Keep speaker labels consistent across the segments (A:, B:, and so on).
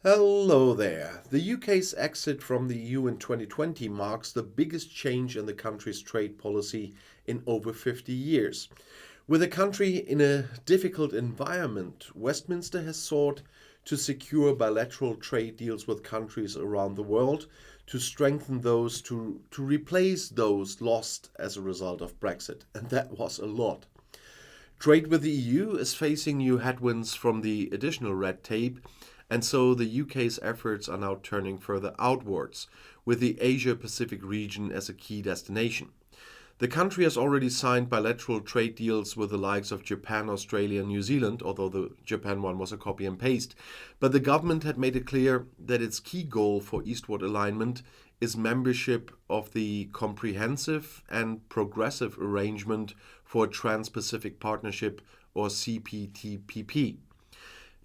A: Hello there. The UK's exit from the EU in 2020 marks the biggest change in the country's trade policy in over 50 years. With the country in a difficult environment, Westminster has sought to secure bilateral trade deals with countries around the world to strengthen those to replace those lost as a result of Brexit. And that was a lot. Trade with the EU is facing new headwinds from the additional red tape, and so the UK's efforts are now turning further outwards, with the Asia Pacific region as a key destination. The country has already signed bilateral trade deals with the likes of Japan, Australia, and New Zealand, although the Japan one was a copy and paste. But the government had made it clear that its key goal for eastward alignment is membership of the Comprehensive and Progressive Arrangement for Trans-Pacific Partnership, or CPTPP.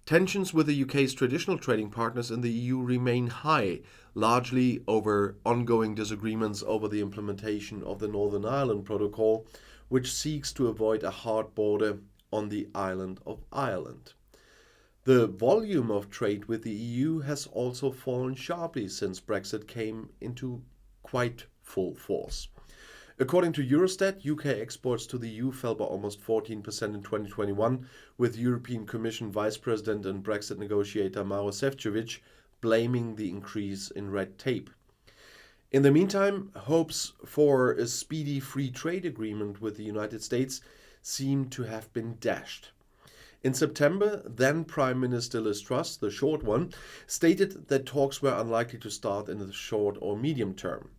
A: Tensions with the UK's traditional trading partners in the EU remain high, largely over ongoing disagreements over the implementation of the Northern Ireland Protocol, which seeks to avoid a hard border on the island of Ireland. The volume of trade with the EU has also fallen sharply since Brexit came into quite full force. According to Eurostat, UK exports to the EU fell by almost 14% in 2021, with European Commission Vice President and Brexit negotiator Maros Šefčovič blaming the increase in red tape. In the meantime, hopes for a speedy free trade agreement with the United States seem to have been dashed. In September, then Prime Minister Liz Truss, the short one, stated that talks were unlikely to start in the short or medium term.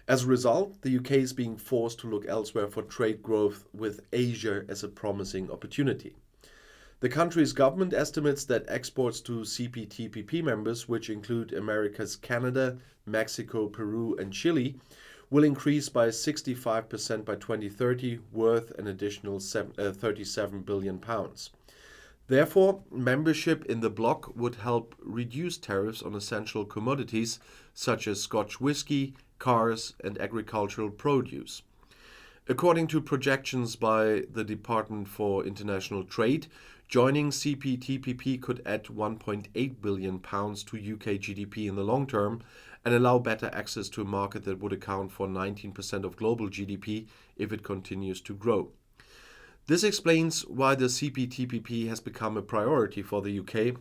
A: As a result, the UK is being forced to look elsewhere for trade growth, with Asia as a promising opportunity. The country's government estimates that exports to CPTPP members, which include America's Canada, Mexico, Peru, and Chile, will increase by 65% by 2030, worth an additional £37 billion. Therefore, membership in the bloc would help reduce tariffs on essential commodities such as Scotch whisky, cars, and agricultural produce. According to projections by the Department for International Trade, joining CPTPP could add £1.8 billion to UK GDP in the long term and allow better access to a market that would account for 19% of global GDP if it continues to grow. This explains why the CPTPP has become a priority for the UK,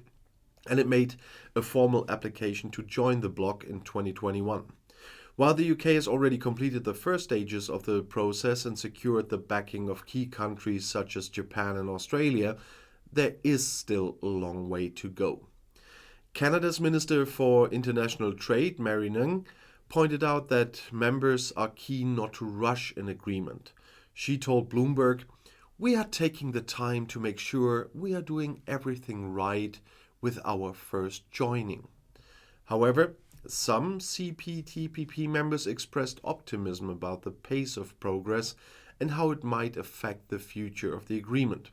A: and it made a formal application to join the bloc in 2021. While the UK has already completed the first stages of the process and secured the backing of key countries such as Japan and Australia, there is still a long way to go. Canada's Minister for International Trade, Mary Ng, pointed out that members are keen not to rush an agreement. She told Bloomberg, "We are taking the time to make sure we are doing everything right with our first joining." However, some CPTPP members expressed optimism about the pace of progress and how it might affect the future of the agreement.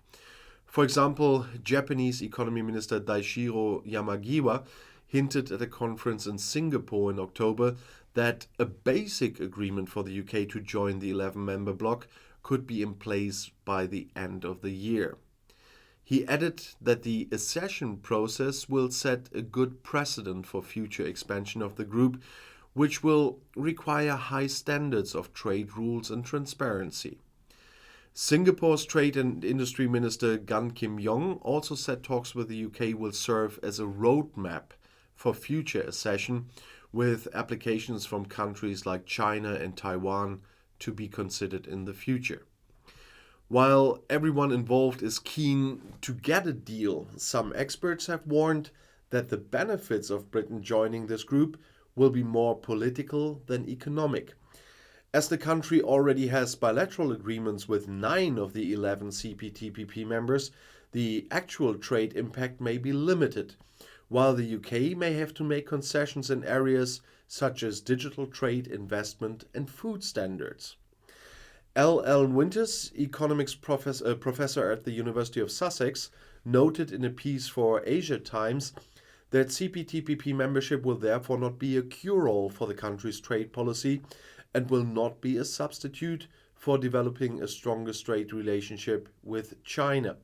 A: For example, Japanese Economy Minister Daishiro Yamagiwa hinted at a conference in Singapore in October that a basic agreement for the UK to join the 11-member bloc could be in place by the end of the year. He added that the accession process will set a good precedent for future expansion of the group, which will require high standards of trade rules and transparency. Singapore's Trade and Industry Minister Gan Kim Yong also said talks with the UK will serve as a roadmap for future accession, with applications from countries like China and Taiwan to be considered in the future. While everyone involved is keen to get a deal, some experts have warned that the benefits of Britain joining this group will be more political than economic. As the country already has bilateral agreements with 9 of the 11 CPTPP members, the actual trade impact may be limited, while the UK may have to make concessions in areas such as digital trade, investment, and food standards. L. Winters, economics professor at the University of Sussex, noted in a piece for Asia Times that CPTPP membership will therefore not be a cure-all for the country's trade policy and will not be a substitute for developing a stronger trade relationship with China.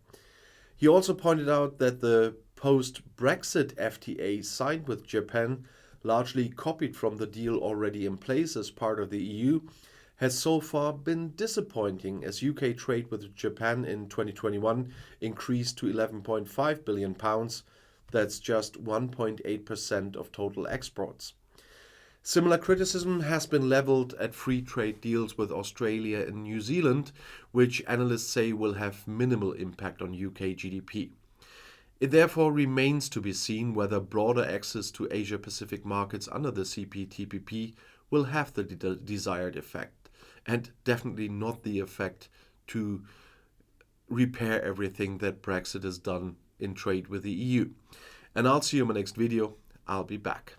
A: He also pointed out that the post-Brexit FTA signed with Japan, largely copied from the deal already in place as part of the EU, has so far been disappointing as UK trade with Japan in 2021 increased to £11.5 billion. That's just 1.8% of total exports. Similar criticism has been leveled at free trade deals with Australia and New Zealand, which analysts say will have minimal impact on UK GDP. It therefore remains to be seen whether broader access to Asia-Pacific markets under the CPTPP will have the desired effect, and definitely not the effect to repair everything that Brexit has done in trade with the EU. And I'll see you in my next video. I'll be back.